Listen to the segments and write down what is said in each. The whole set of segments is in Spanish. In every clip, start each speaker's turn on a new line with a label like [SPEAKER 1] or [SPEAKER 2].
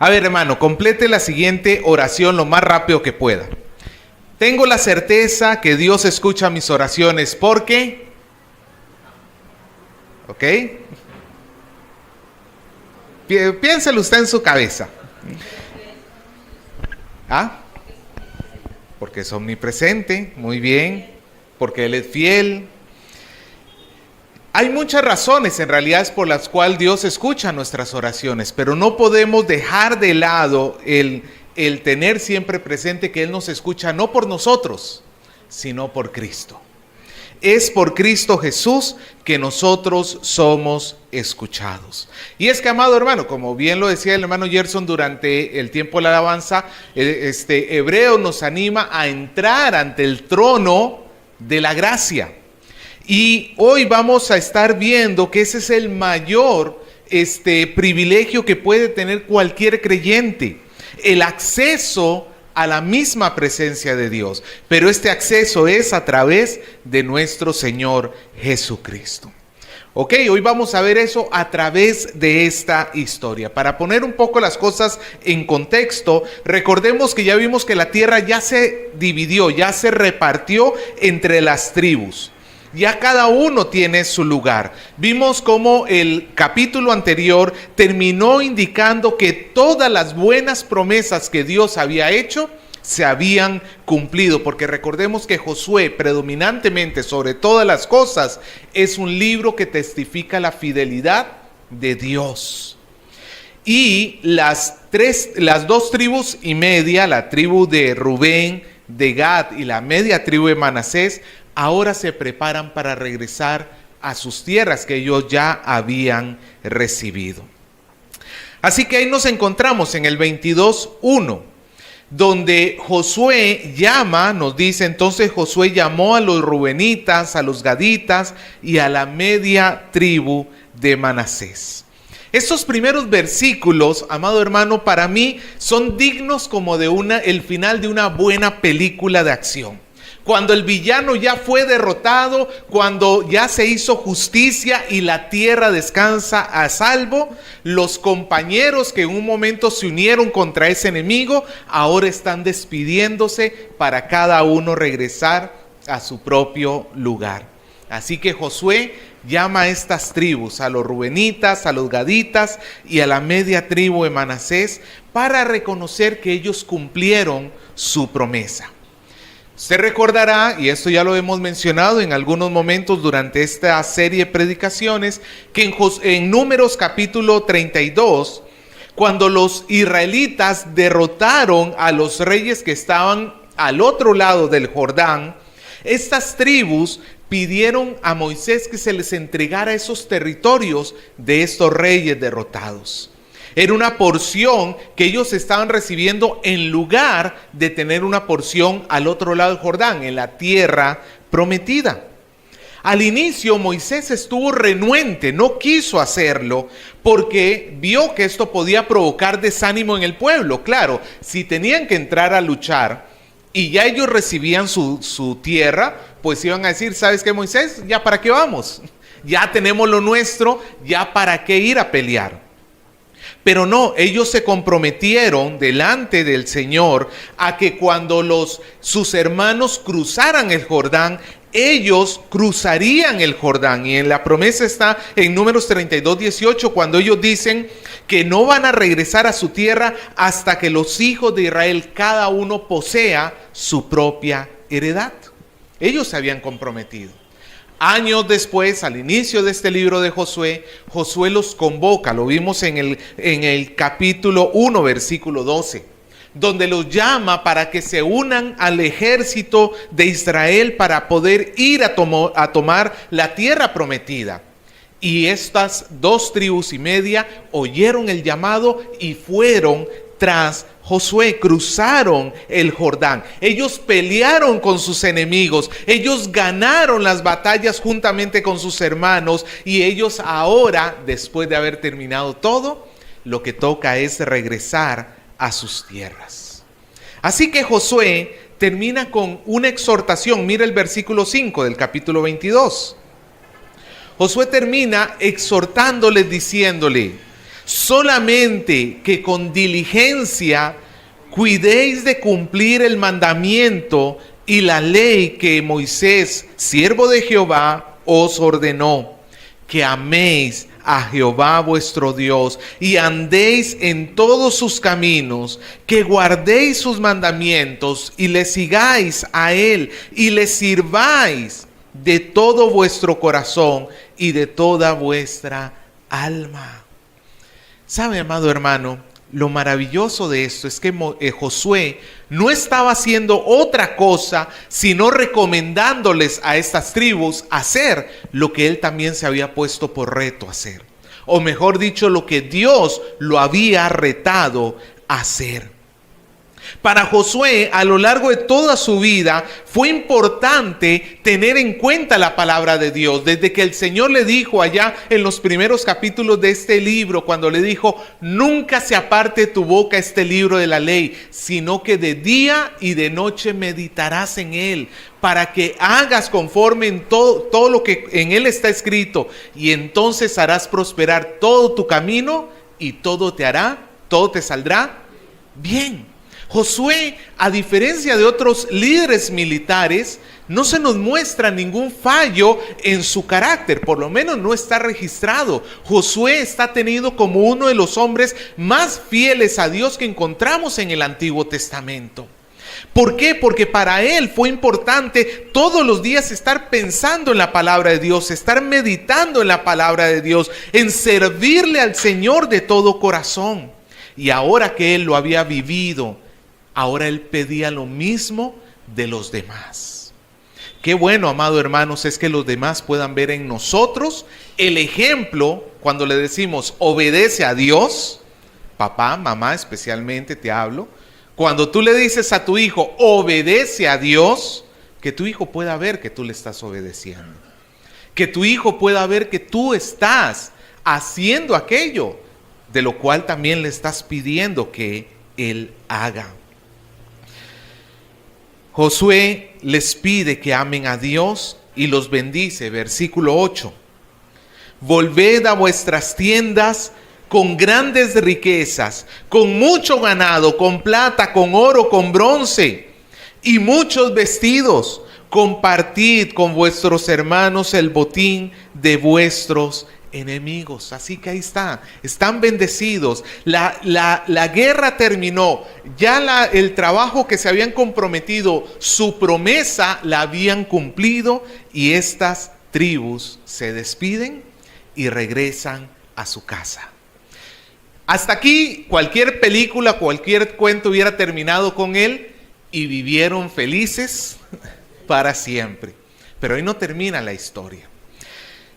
[SPEAKER 1] A ver, hermano, complete la siguiente oración lo más rápido que pueda. Tengo la certeza que Dios escucha mis oraciones porque... ¿Ok? Piénselo usted en su cabeza. ¿Ah? Porque es omnipresente, muy bien. Porque Él es fiel. Hay muchas razones en realidad por las cuales Dios escucha nuestras oraciones, pero no podemos dejar de lado el tener siempre presente que Él nos escucha no por nosotros, sino por Cristo. Es por Cristo Jesús que nosotros somos escuchados. Y es que, amado hermano, como bien lo decía el hermano Gerson durante el tiempo de la alabanza, Hebreo nos anima a entrar ante el trono de la gracia. Y hoy vamos a estar viendo que ese es el mayor privilegio que puede tener cualquier creyente. El acceso a la misma presencia de Dios. Pero este acceso es a través de nuestro Señor Jesucristo. Ok, hoy vamos a ver eso a través de esta historia. Para poner un poco las cosas en contexto, recordemos que ya vimos que la tierra ya se dividió, ya se repartió entre las tribus. Ya cada uno tiene su lugar. Vimos cómo el capítulo anterior terminó indicando que todas las buenas promesas que Dios había hecho se habían cumplido, porque recordemos que Josué, predominantemente sobre todas las cosas, es un libro que testifica la fidelidad de Dios. Y las dos tribus y media, la tribu de Rubén, de Gad y la media tribu de Manasés, ahora se preparan para regresar a sus tierras que ellos ya habían recibido. Así que ahí nos encontramos en el 22:1, donde Josué llama, nos dice entonces Josué llamó a los rubenitas, a los gaditas y a la media tribu de Manasés. Estos primeros versículos, amado hermano, para mí son dignos como de el final de una buena película de acción. Cuando el villano ya fue derrotado, cuando ya se hizo justicia y la tierra descansa a salvo, los compañeros que en un momento se unieron contra ese enemigo, ahora están despidiéndose para cada uno regresar a su propio lugar. Así que Josué llama a estas tribus, a los rubenitas, a los gaditas y a la media tribu de Manasés, para reconocer que ellos cumplieron su promesa. Se recordará, y esto ya lo hemos mencionado en algunos momentos durante esta serie de predicaciones, que en Números capítulo 32, cuando los israelitas derrotaron a los reyes que estaban al otro lado del Jordán, estas tribus pidieron a Moisés que se les entregara esos territorios de estos reyes derrotados. Era una porción que ellos estaban recibiendo en lugar de tener una porción al otro lado del Jordán, en la tierra prometida. Al inicio Moisés estuvo renuente, no quiso hacerlo porque vio que esto podía provocar desánimo en el pueblo. Claro, si tenían que entrar a luchar y ya ellos recibían su tierra, pues iban a decir, ¿sabes qué, Moisés? ¿Ya para qué vamos? Ya tenemos lo nuestro, ¿ya para qué ir a pelear? Pero no, ellos se comprometieron delante del Señor a que cuando sus hermanos cruzaran el Jordán, ellos cruzarían el Jordán. Y en la promesa está en Números 32:18, cuando ellos dicen que no van a regresar a su tierra hasta que los hijos de Israel, cada uno posea su propia heredad. Ellos se habían comprometido. Años después, al inicio de este libro de Josué, Josué los convoca, lo vimos en el capítulo 1, versículo 12, donde los llama para que se unan al ejército de Israel para poder ir a tomar la tierra prometida. Y estas dos tribus y media oyeron el llamado y fueron tras Josué, cruzaron el Jordán. Ellos pelearon con sus enemigos, ellos ganaron las batallas juntamente con sus hermanos y ellos ahora, después de haber terminado todo, lo que toca es regresar a sus tierras. Así que Josué termina con una exhortación. Mira el versículo 5 del capítulo 22. Josué termina exhortándoles diciéndole: Solamente que con diligencia cuidéis de cumplir el mandamiento y la ley que Moisés, siervo de Jehová, os ordenó, que améis a Jehová vuestro Dios y andéis en todos sus caminos, que guardéis sus mandamientos y le sigáis a él y le sirváis de todo vuestro corazón y de toda vuestra alma. ¿Sabe, amado hermano? Lo maravilloso de esto es que Josué no estaba haciendo otra cosa, sino recomendándoles a estas tribus hacer lo que él también se había puesto por reto hacer. O mejor dicho, lo que Dios lo había retado a hacer. Para Josué, a lo largo de toda su vida, fue importante tener en cuenta la palabra de Dios. Desde que el Señor le dijo allá en los primeros capítulos de este libro, cuando le dijo, nunca se aparte tu boca este libro de la ley, sino que de día y de noche meditarás en él, para que hagas conforme en todo lo que en él está escrito, y entonces harás prosperar todo tu camino y todo te saldrá bien. Josué, a diferencia de otros líderes militares, no se nos muestra ningún fallo en su carácter, por lo menos no está registrado. Josué está tenido como uno de los hombres más fieles a Dios que encontramos en el Antiguo Testamento. ¿Por qué? Porque para él fue importante todos los días estar pensando en la palabra de Dios, estar meditando en la palabra de Dios, en servirle al Señor de todo corazón. Y ahora que él lo había vivido, ahora él pedía lo mismo de los demás. Qué bueno, amado hermanos, es que los demás puedan ver en nosotros el ejemplo cuando le decimos obedece a Dios. Papá, mamá, especialmente te hablo. Cuando tú le dices a tu hijo obedece a Dios, que tu hijo pueda ver que tú le estás obedeciendo. Que tu hijo pueda ver que tú estás haciendo aquello de lo cual también le estás pidiendo que él haga. Josué les pide que amen a Dios y los bendice. Versículo 8. Volved a vuestras tiendas con grandes riquezas, con mucho ganado, con plata, con oro, con bronce y muchos vestidos. Compartid con vuestros hermanos el botín de vuestros enemigos. Así que ahí está, están bendecidos. La guerra terminó, ya el trabajo que se habían comprometido, su promesa la habían cumplido, y estas tribus se despiden y regresan a su casa. Hasta aquí cualquier película, cualquier cuento hubiera terminado con él y vivieron felices para siempre. Pero ahí no termina la historia.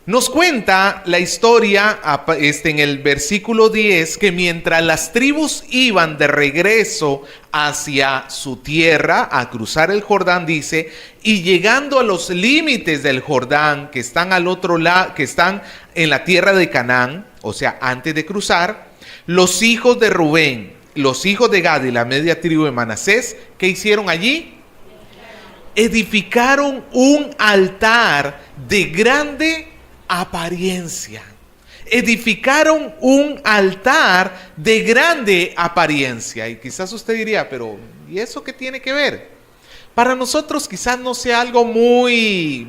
[SPEAKER 1] Nos cuenta la historia en el versículo 10 que mientras las tribus iban de regreso hacia su tierra a cruzar el Jordán, dice, y llegando a los límites del Jordán que están al otro lado, que están en la tierra de Canaán, o sea, antes de cruzar, los hijos de Rubén, los hijos de Gad y la media tribu de Manasés, ¿qué hicieron allí? Edificaron un altar de grande apariencia. Edificaron un altar de grande apariencia. Y quizás usted diría, pero ¿y eso qué tiene que ver? Para nosotros quizás no sea algo muy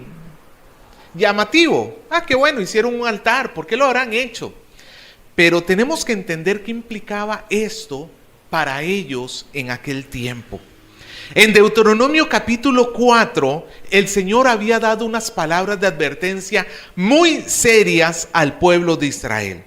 [SPEAKER 1] llamativo. Qué bueno, hicieron un altar, ¿por qué lo habrán hecho? Pero tenemos que entender qué implicaba esto para ellos en aquel tiempo. En Deuteronomio capítulo 4, el Señor había dado unas palabras de advertencia muy serias al pueblo de Israel.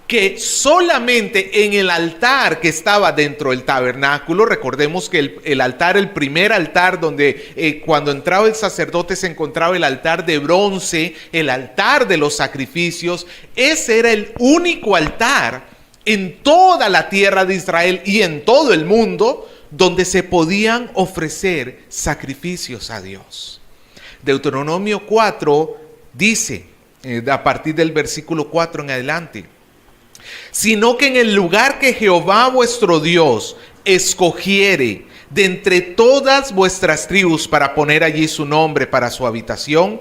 [SPEAKER 1] Que solamente en el altar que estaba dentro del tabernáculo, recordemos que el altar, el primer altar donde cuando entraba el sacerdote se encontraba el altar de bronce, el altar de los sacrificios, ese era el único altar en toda la tierra de Israel y en todo el mundo donde se podían ofrecer sacrificios a Dios. Deuteronomio 4 dice, a partir del versículo 4 en adelante, sino que en el lugar que Jehová vuestro Dios escogiere de entre todas vuestras tribus para poner allí su nombre para su habitación,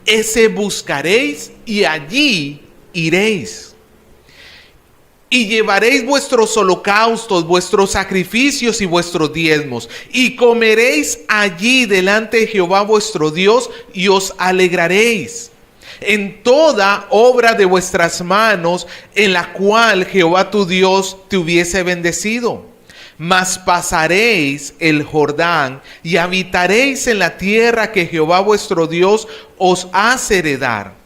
[SPEAKER 1] ese buscaréis y allí iréis. Y llevaréis vuestros holocaustos, vuestros sacrificios y vuestros diezmos, y comeréis allí delante de Jehová vuestro Dios, y os alegraréis en toda obra de vuestras manos, en la cual Jehová tu Dios te hubiese bendecido. Mas pasaréis el Jordán y habitaréis en la tierra que Jehová vuestro Dios os hace heredar.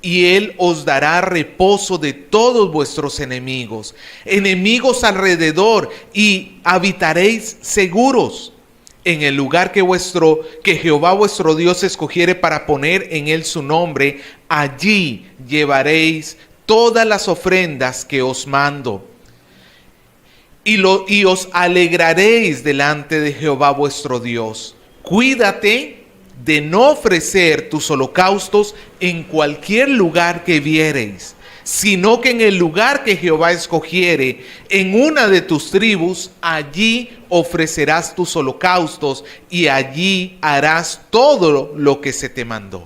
[SPEAKER 1] Y él os dará reposo de todos vuestros enemigos alrededor, y habitaréis seguros en el lugar que Jehová vuestro Dios escogiere para poner en él su nombre. Allí llevaréis todas las ofrendas que os mando. Y os alegraréis delante de Jehová vuestro Dios. Cuídate de no ofrecer tus holocaustos en cualquier lugar que viereis, sino que en el lugar que Jehová escogiere, en una de tus tribus, allí ofrecerás tus holocaustos, y allí harás todo lo que se te mandó.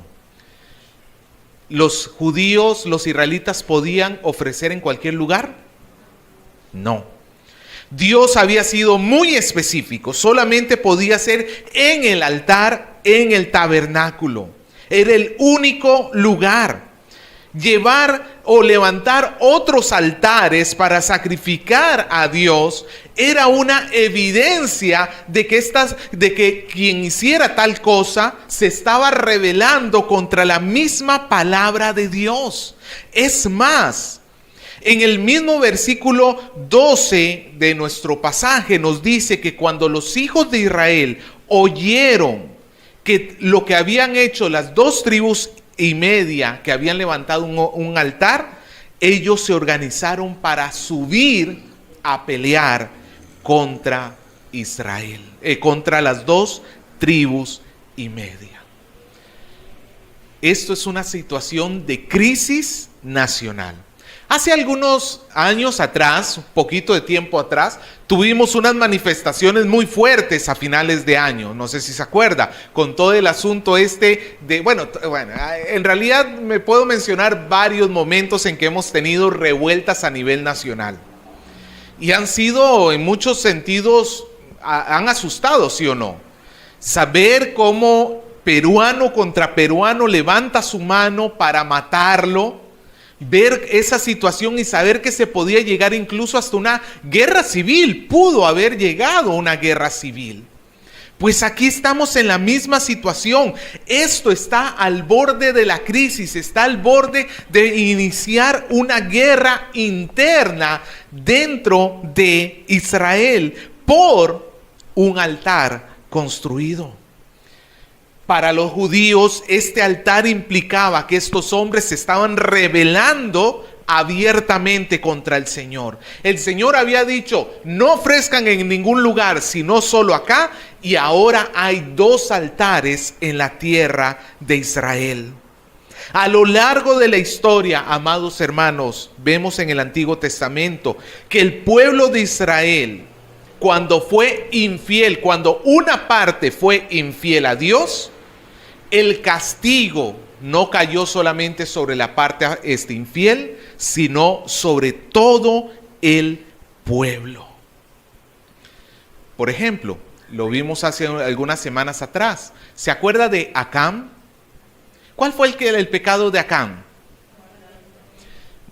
[SPEAKER 1] ¿Los judíos, los israelitas, podían ofrecer en cualquier lugar? No. Dios había sido muy específico, solamente podía ser en el altar, en el tabernáculo. Era el único lugar. Llevar o levantar otros altares para sacrificar a Dios era una evidencia de que quien hiciera tal cosa se estaba rebelando contra la misma palabra de Dios. Es más, en el mismo versículo 12 de nuestro pasaje nos dice que cuando los hijos de Israel oyeron que lo que habían hecho las 2 tribus y media que habían levantado un altar, ellos se organizaron para subir a pelear contra Israel, contra las 2 tribus y media. Esto es una situación de crisis nacional. Hace algunos años atrás, un poquito de tiempo atrás, tuvimos unas manifestaciones muy fuertes a finales de año, no sé si se acuerda, con todo el asunto en realidad me puedo mencionar varios momentos en que hemos tenido revueltas a nivel nacional. Y han sido, en muchos sentidos, han asustado, ¿sí o no? Saber cómo peruano contra peruano levanta su mano para matarlo, ver esa situación y saber que se podía llegar incluso hasta una guerra civil. Pudo haber llegado una guerra civil. Pues aquí estamos en la misma situación. Esto está al borde de la crisis, está al borde de iniciar una guerra interna dentro de Israel por un altar construido. Para los judíos, este altar implicaba que estos hombres se estaban rebelando abiertamente contra el Señor. El Señor había dicho, no ofrezcan en ningún lugar, sino solo acá, y ahora hay 2 altares en la tierra de Israel. A lo largo de la historia, amados hermanos, vemos en el Antiguo Testamento que el pueblo de Israel, cuando fue infiel, cuando una parte fue infiel a Dios, el castigo no cayó solamente sobre la parte infiel, sino sobre todo el pueblo. Por ejemplo, lo vimos hace algunas semanas atrás. ¿Se acuerda de Acán? ¿Cuál fue el pecado de Acán?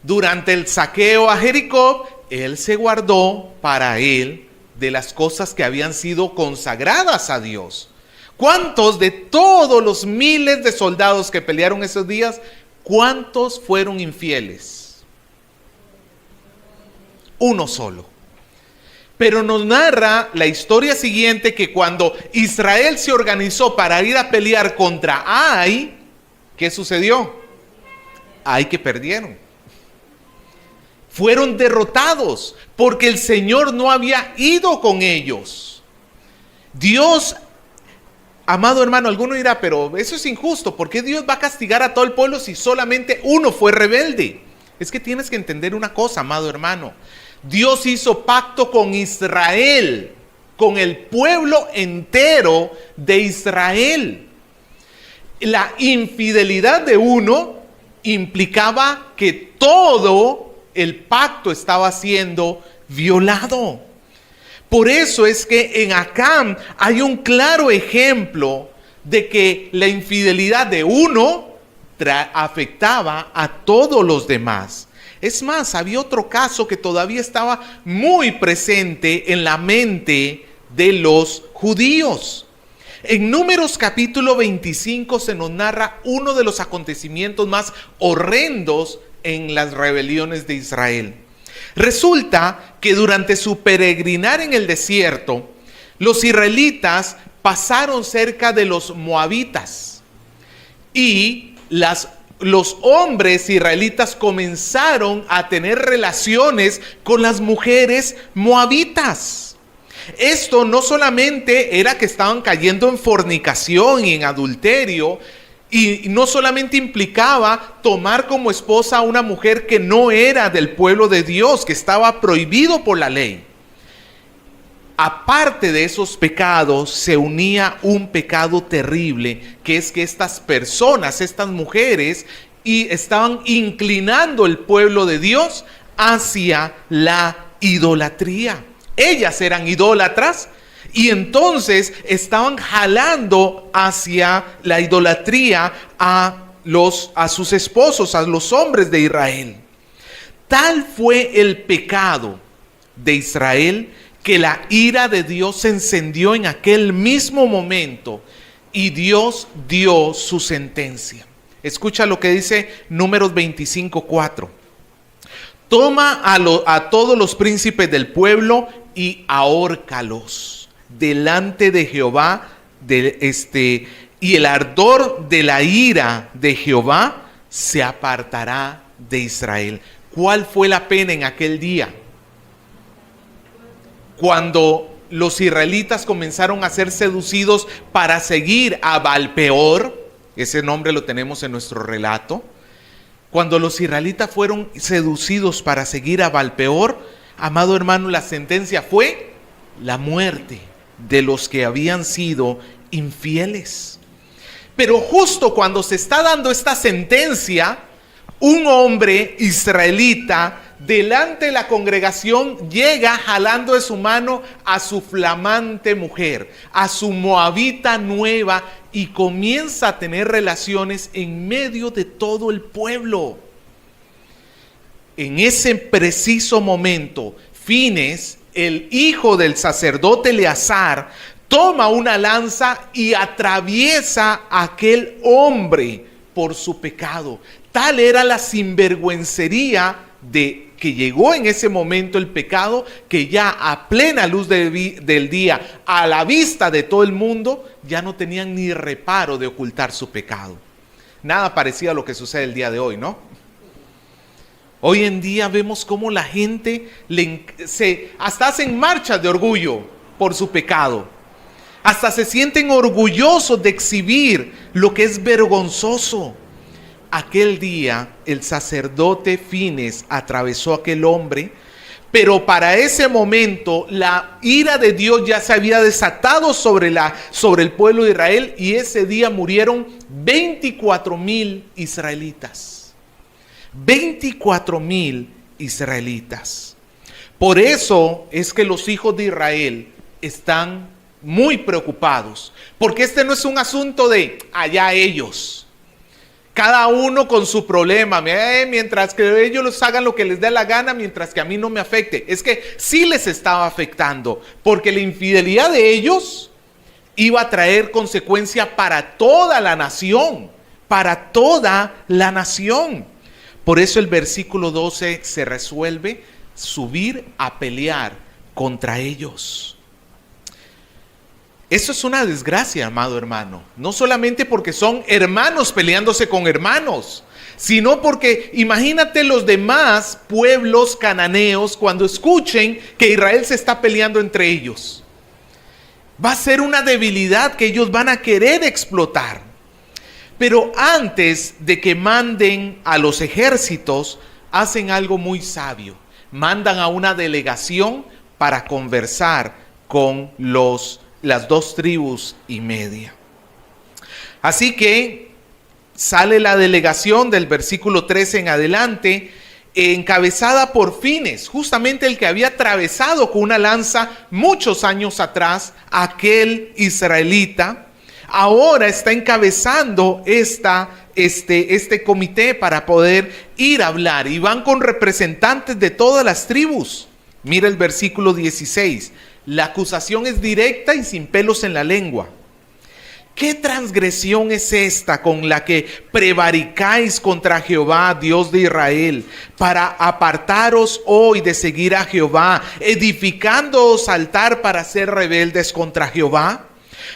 [SPEAKER 1] Durante el saqueo a Jericó, él se guardó para él de las cosas que habían sido consagradas a Dios. ¿Cuántos de todos los miles de soldados que pelearon esos días, cuántos fueron infieles? Uno solo. Pero nos narra la historia siguiente que cuando Israel se organizó para ir a pelear contra Ai, ¿qué sucedió? Ai que perdieron. Fueron derrotados porque el Señor no había ido con ellos. Dios, amado hermano, alguno dirá, pero eso es injusto. ¿Por qué Dios va a castigar a todo el pueblo si solamente uno fue rebelde? Es que tienes que entender una cosa, amado hermano. Dios hizo pacto con Israel, con el pueblo entero de Israel. La infidelidad de uno implicaba que todo el pacto estaba siendo violado. Por eso es que en Acán hay un claro ejemplo de que la infidelidad de uno afectaba a todos los demás. Es más, había otro caso que todavía estaba muy presente en la mente de los judíos. En Números capítulo 25 se nos narra uno de los acontecimientos más horrendos en las rebeliones de Israel. Resulta que durante su peregrinar en el desierto, los israelitas pasaron cerca de los moabitas y los hombres israelitas comenzaron a tener relaciones con las mujeres moabitas. Esto no solamente era que estaban cayendo en fornicación y en adulterio, y no solamente implicaba tomar como esposa a una mujer que no era del pueblo de Dios, que estaba prohibido por la ley. Aparte de esos pecados, se unía un pecado terrible, que es que estas personas, estas mujeres, estaban inclinando el pueblo de Dios hacia la idolatría. Ellas eran idólatras y entonces estaban jalando hacia la idolatría a sus esposos, a los hombres de Israel. Tal fue el pecado de Israel que la ira de Dios se encendió en aquel mismo momento y Dios dio su sentencia. Escucha lo que dice Números 25:4. Toma a todos los príncipes del pueblo y ahórcalos delante de Jehová, y el ardor de la ira de Jehová se apartará de Israel. ¿Cuál fue la pena en aquel día? Cuando los israelitas comenzaron a ser seducidos para seguir a Baal-peor, ese nombre lo tenemos en nuestro relato. Cuando los israelitas fueron seducidos para seguir a Baal-peor, amado hermano, la sentencia fue la muerte de los que habían sido infieles. Pero justo cuando se está dando esta sentencia, un hombre israelita delante de la congregación llega jalando de su mano a su flamante mujer, a su moabita nueva, y comienza a tener relaciones en medio de todo el pueblo. En ese preciso momento, Fines, el hijo del sacerdote Eleazar, toma una lanza y atraviesa a aquel hombre por su pecado. Tal era la sinvergüencería de que llegó en ese momento el pecado, que ya a plena luz del día, a la vista de todo el mundo, ya no tenían ni reparo de ocultar su pecado. Nada parecido a lo que sucede el día de hoy, ¿no? Hoy en día vemos cómo la gente hasta hacen marchas de orgullo por su pecado. Hasta se sienten orgullosos de exhibir lo que es vergonzoso. Aquel día el sacerdote Fines atravesó a aquel hombre, pero para ese momento la ira de Dios ya se había desatado sobre el pueblo de Israel, y ese día murieron 24,000 israelitas. 24,000 israelitas. Por eso es que los hijos de Israel están muy preocupados, porque este no es un asunto de allá ellos. Cada uno con su problema, mientras que ellos los hagan lo que les dé la gana, mientras que a mí no me afecte. Es que sí les estaba afectando, porque la infidelidad de ellos iba a traer consecuencia para toda la nación, para toda la nación. Por eso el versículo 12 se resuelve subir a pelear contra ellos. Eso es una desgracia, amado hermano. No solamente porque son hermanos peleándose con hermanos, sino porque imagínate los demás pueblos cananeos cuando escuchen que Israel se está peleando entre ellos. Va a ser una debilidad que ellos van a querer explotar. Pero antes de que manden a los ejércitos, hacen algo muy sabio. Mandan a una delegación para conversar con las 2 tribus y media. Así que sale la delegación del versículo 13 en adelante. encabezada por Fines, justamente el que había atravesado con una lanza muchos años atrás, aquel israelita, ahora está encabezando este comité para poder ir a hablar, y van con representantes de todas las tribus. Mira el versículo 16, la acusación es directa y sin pelos en la lengua. ¿Qué transgresión es esta con la que prevaricáis contra Jehová, Dios de Israel, para apartaros hoy de seguir a Jehová, edificándoos altar para ser rebeldes contra Jehová?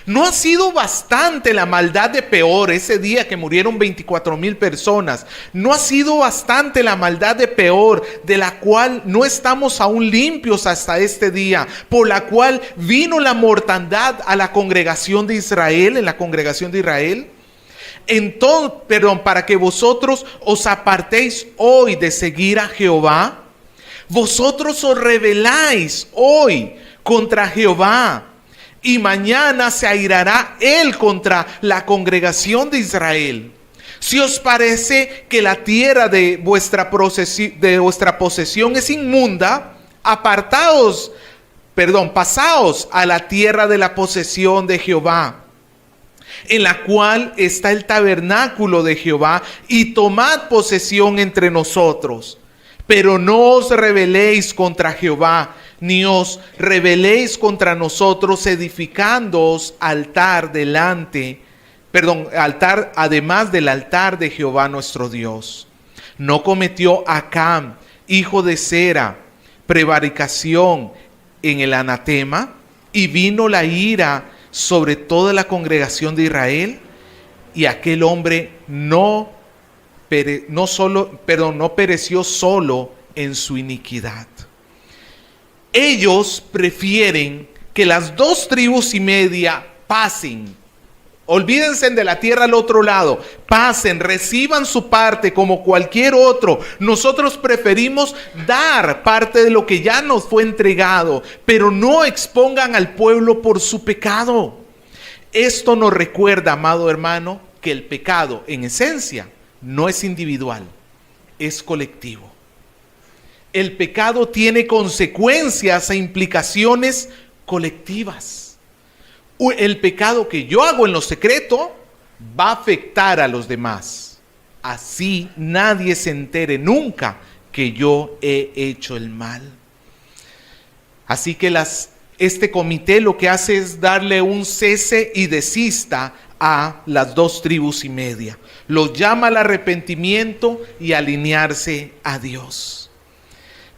[SPEAKER 1] ¿No ha sido bastante la maldad de Peor ese día que murieron 24,000 personas? ¿No ha sido bastante la maldad de Peor, de la cual no estamos aún limpios hasta este día, por la cual vino la mortandad a la congregación de Israel, en la congregación de Israel? Entonces, para que vosotros os apartéis hoy de seguir a Jehová, vosotros os rebeláis hoy contra Jehová, y mañana se airará él contra la congregación de Israel. Si os parece que la tierra de vuestra posesión es inmunda, pasaos a la tierra de la posesión de Jehová, en la cual está el tabernáculo de Jehová, y tomad posesión entre nosotros. Pero no os rebeléis contra Jehová, ni os rebeléis contra nosotros, edificándoos altar además del altar de Jehová nuestro Dios. ¿No cometió Acán, hijo de Zera, prevaricación en el anatema? Y vino la ira sobre toda la congregación de Israel, y aquel hombre no pereció solo en su iniquidad. Ellos prefieren que las 2 tribus y media pasen. Olvídense de la tierra al otro lado. Pasen, reciban su parte como cualquier otro. Nosotros preferimos dar parte de lo que ya nos fue entregado, pero no expongan al pueblo por su pecado. Esto nos recuerda, amado hermano, que el pecado en esencia no es individual, es colectivo. El pecado tiene consecuencias e implicaciones colectivas. El pecado que yo hago en lo secreto va a afectar a los demás. Así nadie se entere nunca que yo he hecho el mal. Así que este comité lo que hace es darle un cese y desista a las 2 tribus y media. Los llama al arrepentimiento y alinearse a Dios.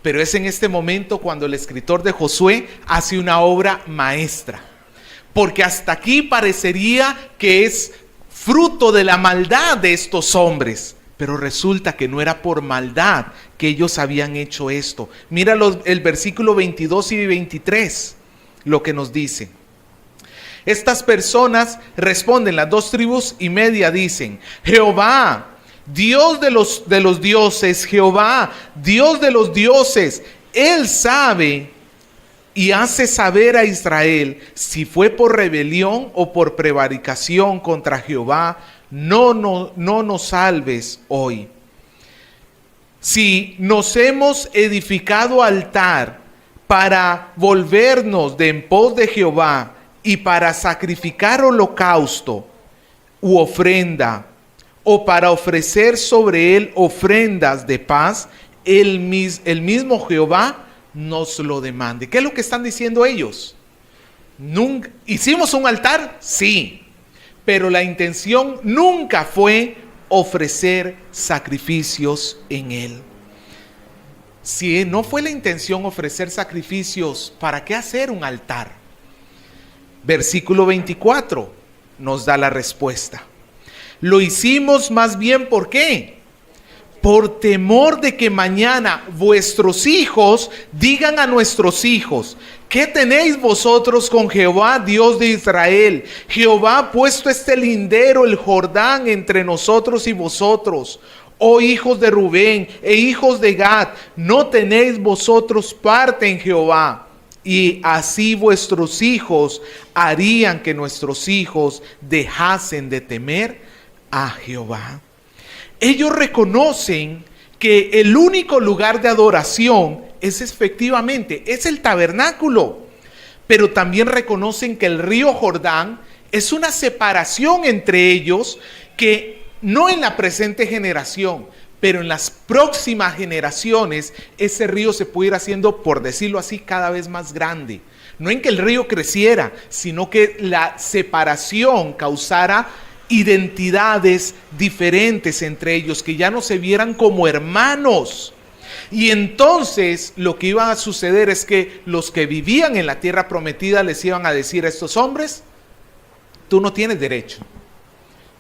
[SPEAKER 1] Pero es en este momento cuando el escritor de Josué hace una obra maestra. Porque hasta aquí parecería que es fruto de la maldad de estos hombres. Pero resulta que no era por maldad que ellos habían hecho esto. Mira el versículo 22 y 23, lo que nos dice. Estas personas responden, las 2 tribus y media dicen: Jehová, Dios de los dioses, Jehová, Dios de los dioses, Él sabe y hace saber a Israel si fue por rebelión o por prevaricación contra Jehová. No nos salves hoy. Si nos hemos edificado altar para volvernos de en pos de Jehová y para sacrificar holocausto u ofrenda, o para ofrecer sobre él ofrendas de paz, el mismo Jehová nos lo demande. ¿Qué es lo que están diciendo ellos? ¿Hicimos un altar? Sí, pero la intención nunca fue ofrecer sacrificios en él. Si no fue la intención ofrecer sacrificios, ¿para qué hacer un altar? Versículo 24 nos da la respuesta. Lo hicimos más bien, ¿por qué? Por temor de que mañana vuestros hijos digan a nuestros hijos: ¿qué tenéis vosotros con Jehová, Dios de Israel? Jehová ha puesto este lindero, el Jordán, entre nosotros y vosotros. Oh hijos de Rubén e hijos de Gad, ¿no tenéis vosotros parte en Jehová? Y así vuestros hijos harían que nuestros hijos dejasen de temer a Jehová. Ellos reconocen que el único lugar de adoración es efectivamente, es el tabernáculo. Pero también reconocen que el río Jordán es una separación entre ellos que no en la presente generación, pero en las próximas generaciones ese río se puede ir haciendo, por decirlo así, cada vez más grande. No en que el río creciera, sino que la separación causara identidades diferentes entre ellos, que ya no se vieran como hermanos. Y entonces lo que iba a suceder es que los que vivían en la tierra prometida les iban a decir a estos hombres: tú no tienes derecho.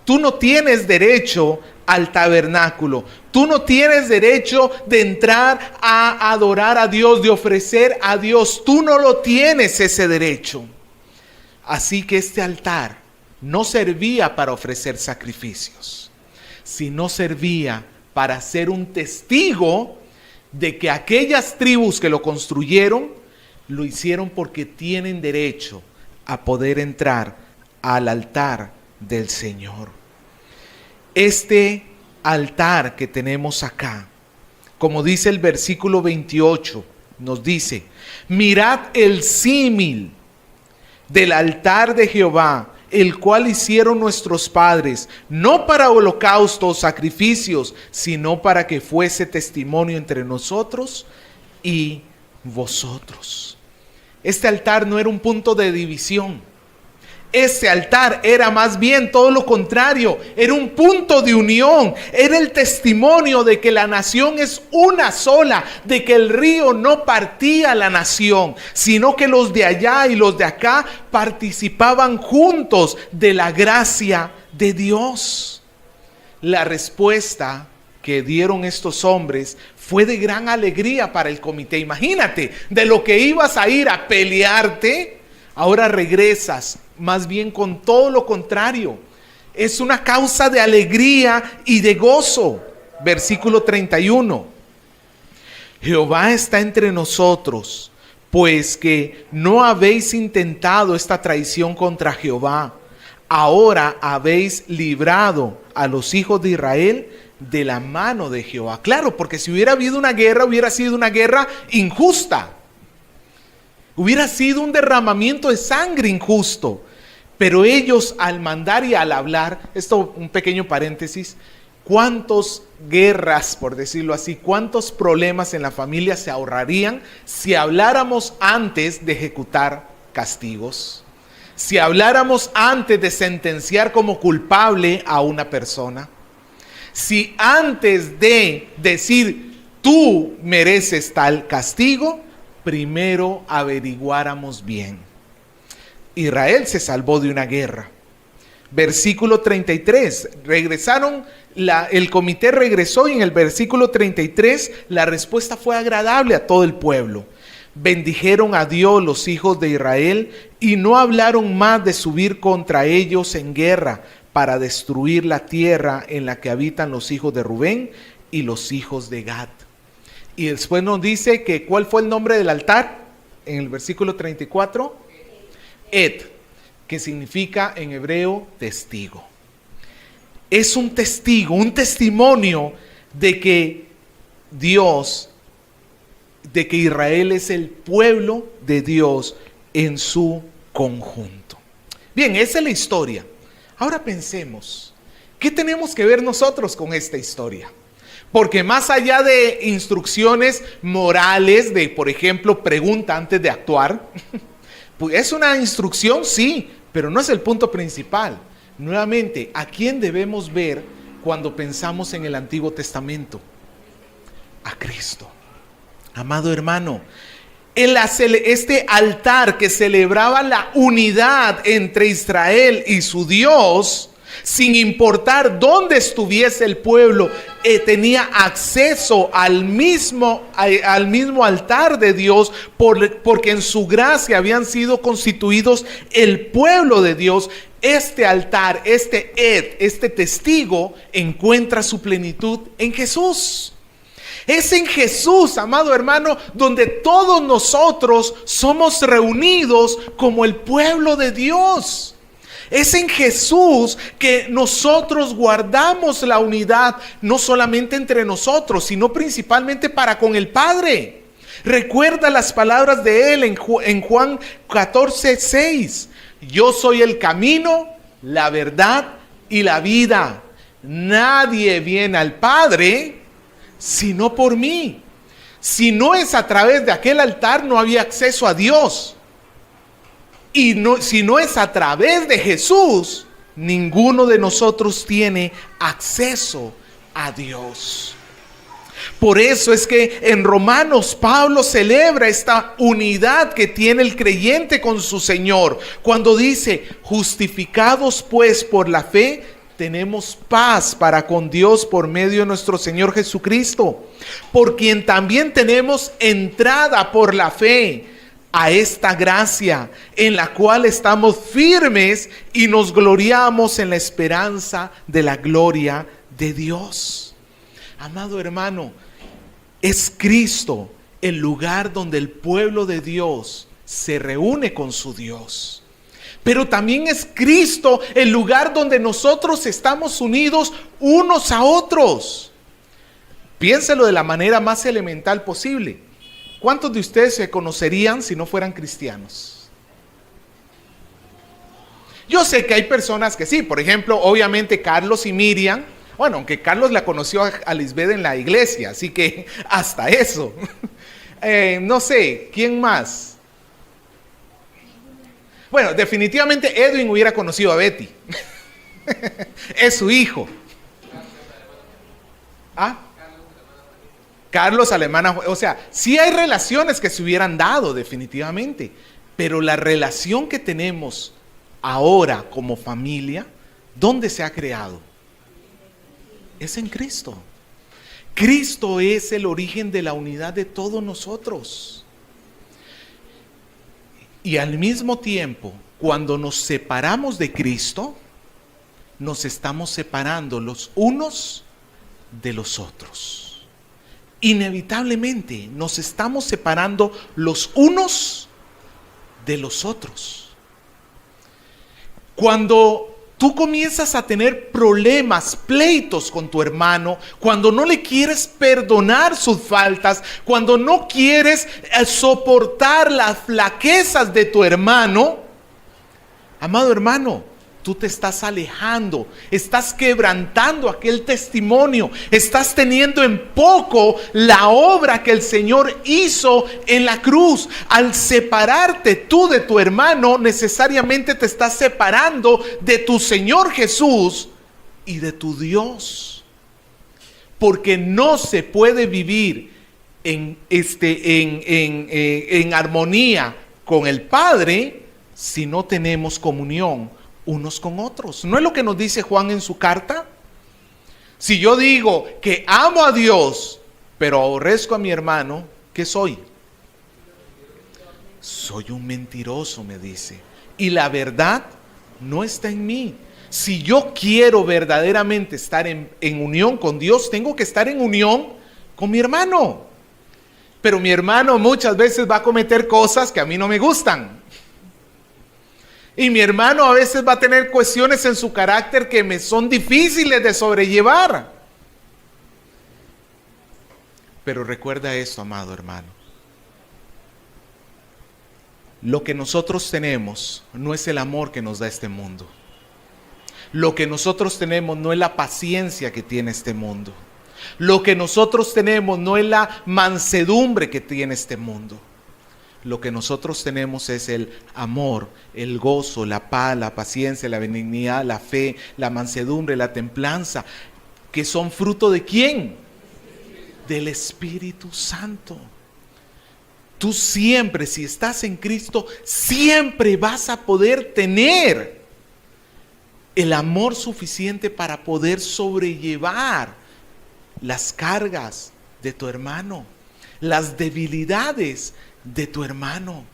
[SPEAKER 1] Tú no tienes derecho al tabernáculo. Tú no tienes derecho de entrar a adorar a Dios, de ofrecer a Dios. Tú no lo tienes ese derecho. Así que este altar no servía para ofrecer sacrificios, sino servía para ser un testigo de que aquellas tribus que lo construyeron, lo hicieron porque tienen derecho a poder entrar al altar del Señor. Este altar que tenemos acá, como dice el versículo 28, nos dice: mirad el símil del altar de Jehová, el cual hicieron nuestros padres, no para holocaustos, sacrificios, sino para que fuese testimonio entre nosotros y vosotros. Este altar no era un punto de división. Este altar era más bien todo lo contrario, era un punto de unión, era el testimonio de que la nación es una sola, de que el río no partía la nación, sino que los de allá y los de acá participaban juntos de la gracia de Dios. La respuesta que dieron estos hombres fue de gran alegría para el comité. Imagínate, de lo que ibas a ir a pelearte, ahora regresas más bien con todo lo contrario. Es una causa de alegría y de gozo. Versículo 31. Jehová está entre nosotros, pues que no habéis intentado esta traición contra Jehová. Ahora habéis librado a los hijos de Israel de la mano de Jehová. Claro, porque si hubiera habido una guerra, hubiera sido una guerra injusta. Hubiera sido un derramamiento de sangre injusto. Pero ellos, al mandar y al hablar, esto un pequeño paréntesis, ¿cuántas guerras, por decirlo así, cuántos problemas en la familia se ahorrarían si habláramos antes de ejecutar castigos? Si habláramos antes de sentenciar como culpable a una persona. Si antes de decir tú mereces tal castigo, primero averiguáramos bien. Israel se salvó de una guerra. Versículo 33, el comité regresó y en el versículo 33 la respuesta fue agradable a todo el pueblo. Bendijeron a Dios los hijos de Israel y no hablaron más de subir contra ellos en guerra para destruir la tierra en la que habitan los hijos de Rubén y los hijos de Gad. Y después nos dice que ¿cuál fue el nombre del altar? En el versículo 34, Ed, que significa en hebreo testigo. Es un testigo, un testimonio de que Dios, de que Israel es el pueblo de Dios en su conjunto. Bien, esa es la historia. Ahora pensemos, ¿qué tenemos que ver nosotros con esta historia? Porque más allá de instrucciones morales, de por ejemplo, pregunta antes de actuar, pues es una instrucción, sí, pero no es el punto principal. Nuevamente, ¿a quién debemos ver cuando pensamos en el Antiguo Testamento? A Cristo. Amado hermano, este altar que celebraba la unidad entre Israel y su Dios, sin importar dónde estuviese el pueblo, tenía acceso al mismo altar de Dios, porque en su gracia habían sido constituidos el pueblo de Dios. Este altar, este testigo, encuentra su plenitud en Jesús. Es en Jesús, amado hermano, donde todos nosotros somos reunidos como el pueblo de Dios. Es en Jesús que nosotros guardamos la unidad, no solamente entre nosotros, sino principalmente para con el Padre. Recuerda las palabras de Él en Juan 14:6. Yo soy el camino, la verdad y la vida. Nadie viene al Padre sino por mí. Si no es a través de aquel altar, no había acceso a Dios. Y si no es a través de Jesús, ninguno de nosotros tiene acceso a Dios. Por eso es que en Romanos Pablo celebra esta unidad que tiene el creyente con su Señor, cuando dice: justificados pues por la fe, tenemos paz para con Dios por medio de nuestro Señor Jesucristo, por quien también tenemos entrada por la fe a esta gracia, en la cual estamos firmes y nos gloriamos en la esperanza de la gloria de Dios. Amado hermano, es Cristo el lugar donde el pueblo de Dios se reúne con su Dios. Pero también es Cristo el lugar donde nosotros estamos unidos unos a otros. Piénselo de la manera más elemental posible. ¿Cuántos de ustedes se conocerían si no fueran cristianos? Yo sé que hay personas que sí. Por ejemplo, obviamente Carlos y Miriam. Bueno, aunque Carlos la conoció a Lisbeth en la iglesia, así que hasta eso. No sé, ¿quién más? Bueno, definitivamente Edwin hubiera conocido a Betty. Es su hijo. ¿Ah? Carlos Alemana, o sea, sí hay relaciones que se hubieran dado definitivamente, pero la relación que tenemos ahora como familia, ¿dónde se ha creado? Es en Cristo. Cristo es el origen de la unidad de todos nosotros. Y al mismo tiempo, cuando nos separamos de Cristo, nos estamos separando los unos de los otros. Inevitablemente nos estamos separando los unos de los otros. Cuando tú comienzas a tener problemas, pleitos con tu hermano, cuando no le quieres perdonar sus faltas, cuando no quieres soportar las flaquezas de tu hermano, amado hermano, tú te estás alejando, estás quebrantando aquel testimonio, estás teniendo en poco la obra que el Señor hizo en la cruz. Al separarte tú de tu hermano, necesariamente te estás separando de tu Señor Jesús y de tu Dios. Porque no se puede vivir en armonía con el Padre si no tenemos comunión unos con otros. ¿No es lo que nos dice Juan en su carta? Si yo digo que amo a Dios, pero aborrezco a mi hermano, ¿qué soy? Soy un mentiroso, me dice. Y la verdad no está en mí. Si yo quiero verdaderamente estar en unión con Dios, tengo que estar en unión con mi hermano. Pero mi hermano muchas veces va a cometer cosas que a mí no me gustan. Y mi hermano a veces va a tener cuestiones en su carácter que me son difíciles de sobrellevar. Pero recuerda esto, amado hermano. Lo que nosotros tenemos no es el amor que nos da este mundo. Lo que nosotros tenemos no es la paciencia que tiene este mundo. Lo que nosotros tenemos no es la mansedumbre que tiene este mundo. Lo que nosotros tenemos es el amor, el gozo, la paz, la paciencia, la benignidad, la fe, la mansedumbre, la templanza, que son fruto ¿de quién? Del Espíritu Santo. Tú siempre, si estás en Cristo, siempre vas a poder tener el amor suficiente para poder sobrellevar las cargas de tu hermano, las debilidades de tu hermano.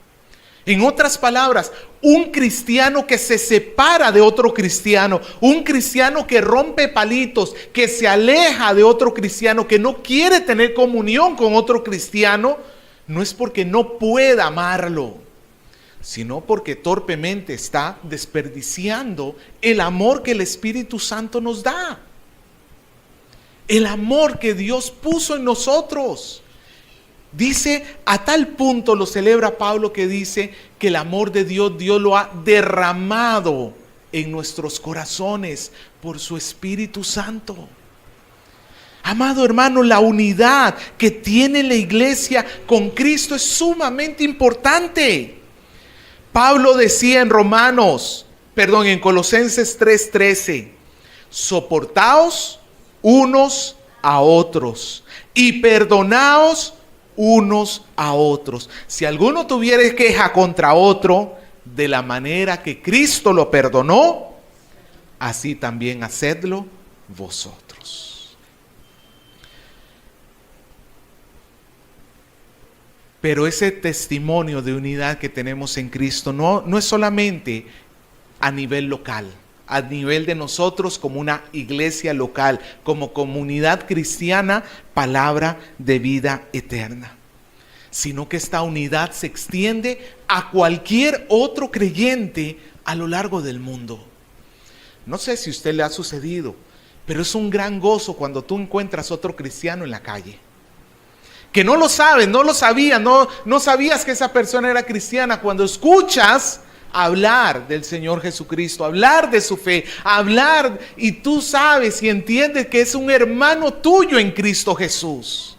[SPEAKER 1] En otras palabras, un cristiano que se separa de otro cristiano, un cristiano que rompe palitos, que se aleja de otro cristiano, que no quiere tener comunión con otro cristiano, no es porque no pueda amarlo, sino porque torpemente está desperdiciando el amor que el Espíritu Santo nos da. El amor que Dios puso en nosotros. Dice, a tal punto lo celebra Pablo, que dice que el amor de Dios lo ha derramado en nuestros corazones por su Espíritu Santo. Amado hermano, la unidad que tiene la iglesia con Cristo es sumamente importante. Pablo decía en Colosenses 3:13, soportaos unos a otros y perdonaos unos a otros. Si alguno tuviere queja contra otro, de la manera que Cristo lo perdonó, así también hacedlo vosotros. Pero ese testimonio de unidad que tenemos en Cristo no es solamente a nivel local, a nivel de nosotros como una iglesia local, como comunidad cristiana, palabra de vida eterna, sino que esta unidad se extiende a cualquier otro creyente a lo largo del mundo. No sé si a usted le ha sucedido, pero es un gran gozo cuando tú encuentras otro cristiano en la calle, que no lo sabes, no lo sabías, no sabías que esa persona era cristiana. Cuando escuchas hablar del Señor Jesucristo, hablar de su fe, hablar, y tú sabes y entiendes que es un hermano tuyo en Cristo Jesús.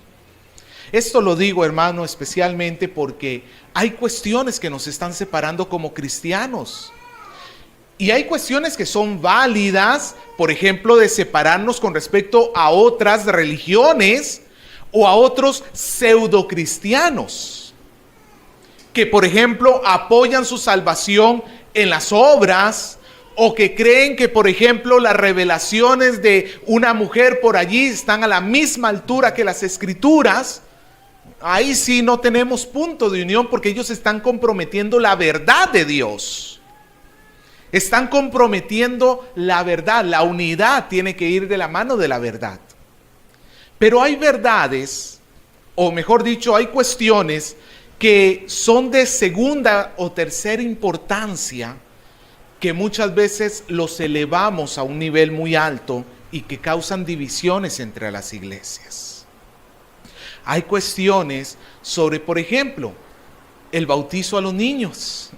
[SPEAKER 1] Esto lo digo, hermano, especialmente porque hay cuestiones que nos están separando como cristianos. Y hay cuestiones que son válidas, por ejemplo, de separarnos con respecto a otras religiones o a otros pseudocristianos, que por ejemplo apoyan su salvación en las obras, o que creen que por ejemplo las revelaciones de una mujer por allí están a la misma altura que las escrituras. Ahí sí no tenemos punto de unión, porque ellos están comprometiendo la verdad de Dios. Están comprometiendo la verdad. La unidad tiene que ir de la mano de la verdad. Pero hay verdades, o mejor dicho, hay cuestiones que son de segunda o tercera importancia, que muchas veces los elevamos a un nivel muy alto y que causan divisiones entre las iglesias. Hay cuestiones sobre, por ejemplo, el bautizo a los niños.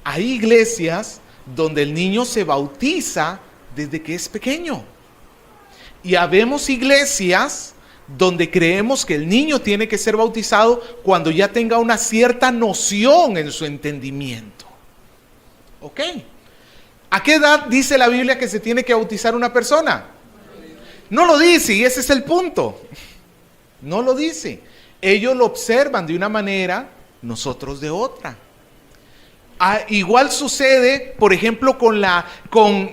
[SPEAKER 1] Hay iglesias donde el niño se bautiza desde que es pequeño. Y habemos iglesias donde creemos que el niño tiene que ser bautizado cuando ya tenga una cierta noción en su entendimiento. ¿Ok? ¿A qué edad dice la Biblia que se tiene que bautizar una persona? No lo dice, y ese es el punto. No lo dice. Ellos lo observan de una manera, nosotros de otra. Igual sucede, por ejemplo,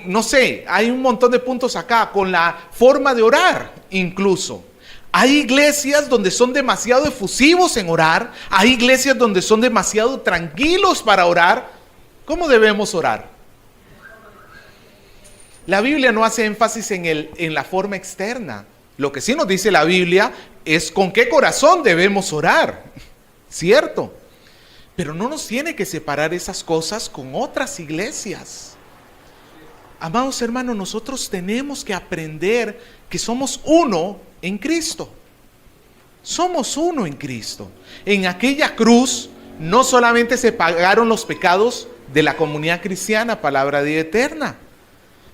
[SPEAKER 1] no sé, hay un montón de puntos acá, con la forma de orar incluso. Hay iglesias donde son demasiado efusivos en orar, hay iglesias donde son demasiado tranquilos para orar. ¿Cómo debemos orar? La Biblia no hace énfasis en la forma externa. Lo que sí nos dice la Biblia es con qué corazón debemos orar, ¿cierto? Pero no nos tiene que separar esas cosas con otras iglesias. Amados hermanos, nosotros tenemos que aprender que somos uno en Cristo. Somos uno en Cristo. En aquella cruz no solamente se pagaron los pecados de la comunidad cristiana, palabra de vida eterna.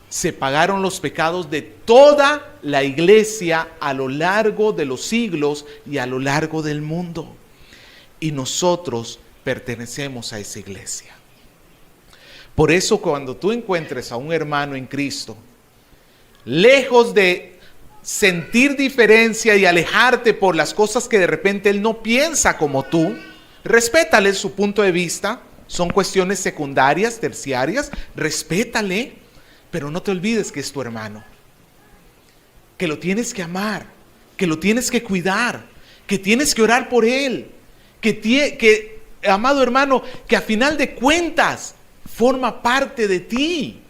[SPEAKER 1] Se pagaron los pecados de toda la iglesia a lo largo de los siglos y a lo largo del mundo. Y nosotros pertenecemos a esa iglesia. Por eso cuando tú encuentres a un hermano en Cristo, lejos de sentir diferencia y alejarte por las cosas que de repente él no piensa como tú, respétale su punto de vista. Son cuestiones secundarias, terciarias, respétale, pero no te olvides que es tu hermano, que lo tienes que amar, que lo tienes que cuidar, que tienes que orar por él, amado hermano, que a final de cuentas forma parte de ti.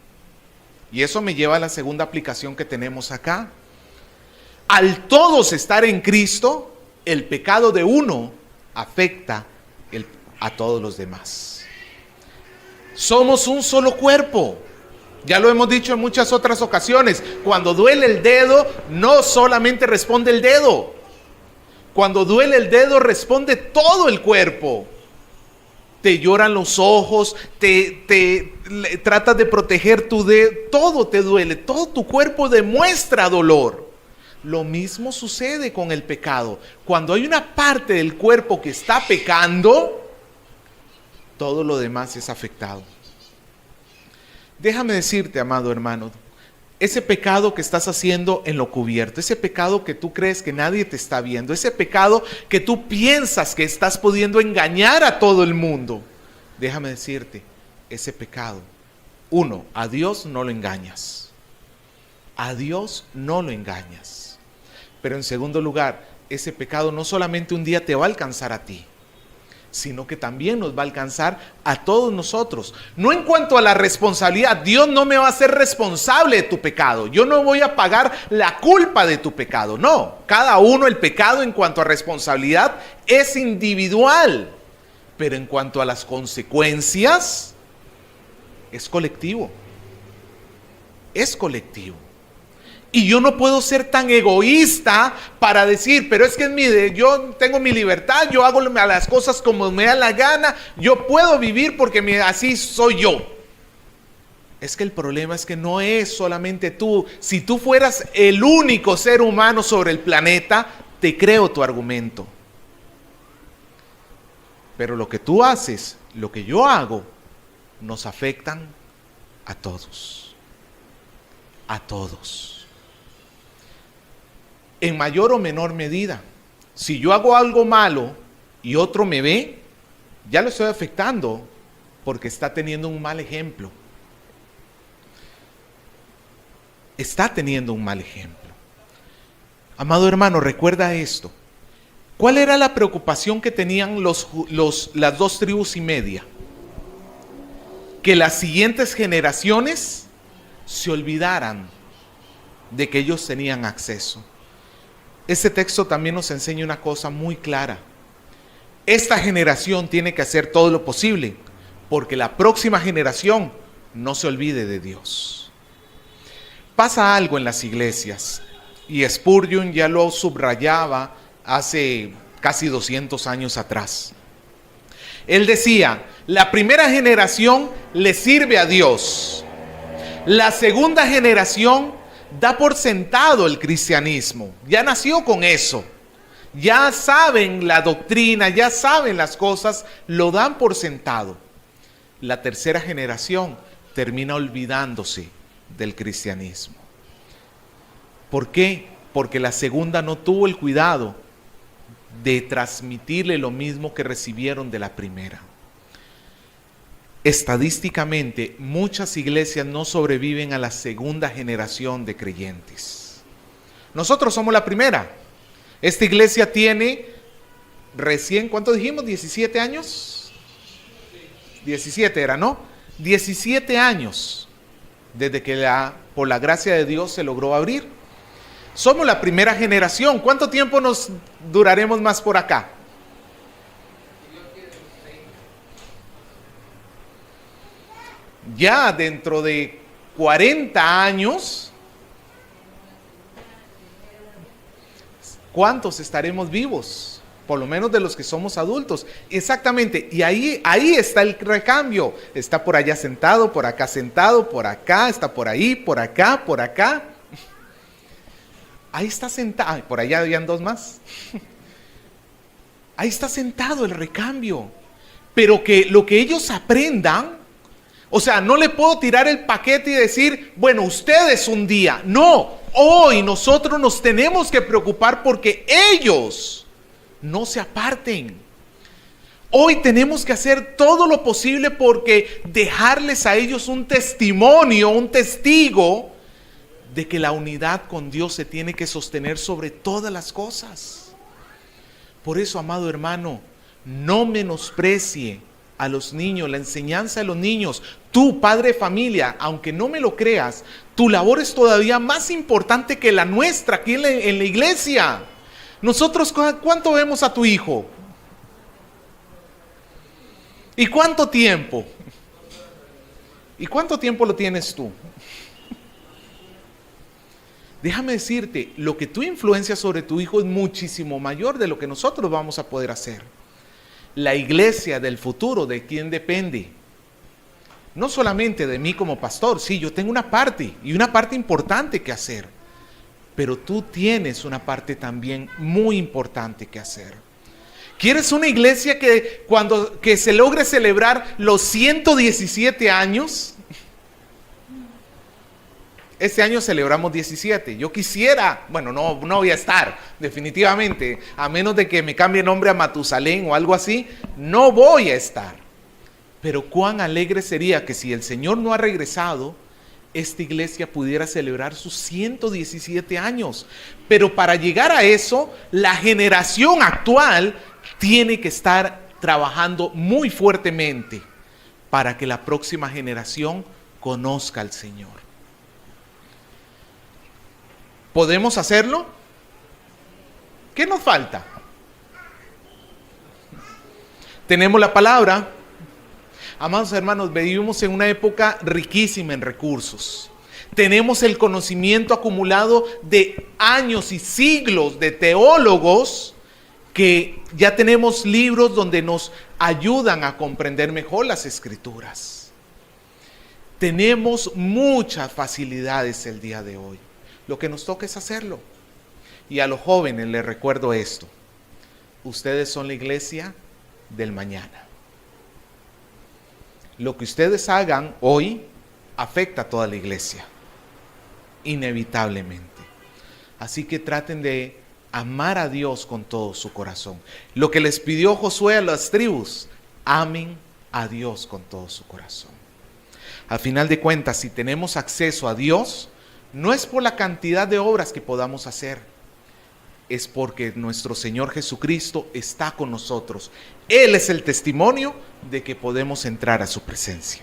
[SPEAKER 1] Y eso me lleva a la segunda aplicación que tenemos acá. Al todos estar en Cristo, el pecado de uno afecta a todos los demás. Somos un solo cuerpo. Ya lo hemos dicho en muchas otras ocasiones. Cuando duele el dedo, no solamente responde el dedo. Cuando duele el dedo, responde todo el cuerpo. Te lloran los ojos, tratas de proteger tu dedo, todo te duele, todo tu cuerpo demuestra dolor. Lo mismo sucede con el pecado. Cuando hay una parte del cuerpo que está pecando, todo lo demás es afectado. Déjame decirte, amado hermano, ese pecado que estás haciendo en lo cubierto, ese pecado que tú crees que nadie te está viendo, ese pecado que tú piensas que estás pudiendo engañar a todo el mundo, déjame decirte, ese pecado, uno, a Dios no lo engañas. A Dios no lo engañas. Pero en segundo lugar, ese pecado no solamente un día te va a alcanzar a ti, sino que también nos va a alcanzar a todos nosotros. No en cuanto a la responsabilidad, Dios no me va a hacer responsable de tu pecado. Yo no voy a pagar la culpa de tu pecado. No, cada uno el pecado en cuanto a responsabilidad es individual. Pero en cuanto a las consecuencias, es colectivo. Es colectivo. Y yo no puedo ser tan egoísta para decir, pero es que yo tengo mi libertad, yo hago las cosas como me da la gana, yo puedo vivir porque así soy yo. Es que el problema es que no es solamente tú. Si tú fueras el único ser humano sobre el planeta, te creo tu argumento. Pero lo que tú haces, lo que yo hago, nos afectan a todos. A todos. En mayor o menor medida. Si yo hago algo malo y otro me ve, ya lo estoy afectando porque está teniendo un mal ejemplo. Está teniendo un mal ejemplo. Amado hermano, recuerda esto. ¿Cuál era la preocupación que tenían las 2 tribus y media? Que las siguientes generaciones se olvidaran de que ellos tenían acceso. Este texto también nos enseña una cosa muy clara. Esta generación tiene que hacer todo lo posible porque la próxima generación no se olvide de Dios. Pasa algo en las iglesias y Spurgeon ya lo subrayaba hace casi 200 años atrás. Él decía, la primera generación le sirve a Dios. La segunda generación da por sentado el cristianismo, ya nació con eso, ya saben la doctrina, ya saben las cosas, lo dan por sentado. La tercera generación termina olvidándose del cristianismo. ¿Por qué? Porque la segunda no tuvo el cuidado de transmitirle lo mismo que recibieron de la primera. Estadísticamente, muchas iglesias no sobreviven a la segunda generación de creyentes. Nosotros somos la primera. Esta iglesia tiene recién, ¿cuánto dijimos? ¿17 años? 17 era, ¿no? 17 años desde que por la gracia de Dios se logró abrir. Somos la primera generación. ¿Cuánto tiempo nos duraremos más por acá? Ya dentro de 40 años, ¿cuántos estaremos vivos? Por lo menos de los que somos adultos. Exactamente, y ahí está el recambio. Está por allá sentado, por acá sentado, por acá, está por ahí, por acá, por acá. Ahí está sentado, por allá habían 2 más. Ahí está sentado el recambio. Pero que lo que ellos aprendan, o sea, no le puedo tirar el paquete y decir, bueno, ustedes un día. No, hoy nosotros nos tenemos que preocupar porque ellos no se aparten. Hoy tenemos que hacer todo lo posible porque dejarles a ellos un testimonio, un testigo de que la unidad con Dios se tiene que sostener sobre todas las cosas. Por eso, amado hermano, no menosprecie a los niños, la enseñanza de los niños. Tú, padre de familia, aunque no me lo creas, tu labor es todavía más importante que la nuestra aquí en la iglesia. Nosotros, ¿cuánto vemos a tu hijo? ¿Y cuánto tiempo? ¿Y cuánto tiempo lo tienes tú? Déjame decirte, lo que tú influencias sobre tu hijo es muchísimo mayor de lo que nosotros vamos a poder hacer. La iglesia del futuro, ¿de quién depende? No solamente de mí como pastor, sí, yo tengo una parte y una parte importante que hacer, pero tú tienes una parte también muy importante que hacer. ¿Quieres una iglesia que se logre celebrar los 117 años? Este año celebramos 17. Yo quisiera, bueno, no voy a estar, definitivamente, a menos de que me cambie el nombre a Matusalén o algo así, no voy a estar. Pero cuán alegre sería que si el Señor no ha regresado, esta iglesia pudiera celebrar sus 117 años. Pero para llegar a eso, la generación actual tiene que estar trabajando muy fuertemente para que la próxima generación conozca al Señor. ¿Podemos hacerlo? ¿Qué nos falta? Tenemos la palabra. Amados hermanos, vivimos en una época riquísima en recursos. Tenemos el conocimiento acumulado de años y siglos de teólogos que ya tenemos libros donde nos ayudan a comprender mejor las Escrituras. Tenemos muchas facilidades el día de hoy. Lo que nos toca es hacerlo. Y a los jóvenes les recuerdo esto. Ustedes son la iglesia del mañana. Lo que ustedes hagan hoy afecta a toda la iglesia, inevitablemente. Así que traten de amar a Dios con todo su corazón. Lo que les pidió Josué a las tribus, amen a Dios con todo su corazón. Al final de cuentas, si tenemos acceso a Dios, no es por la cantidad de obras que podamos hacer, es porque nuestro Señor Jesucristo está con nosotros. Él es el testimonio de que podemos entrar a su presencia.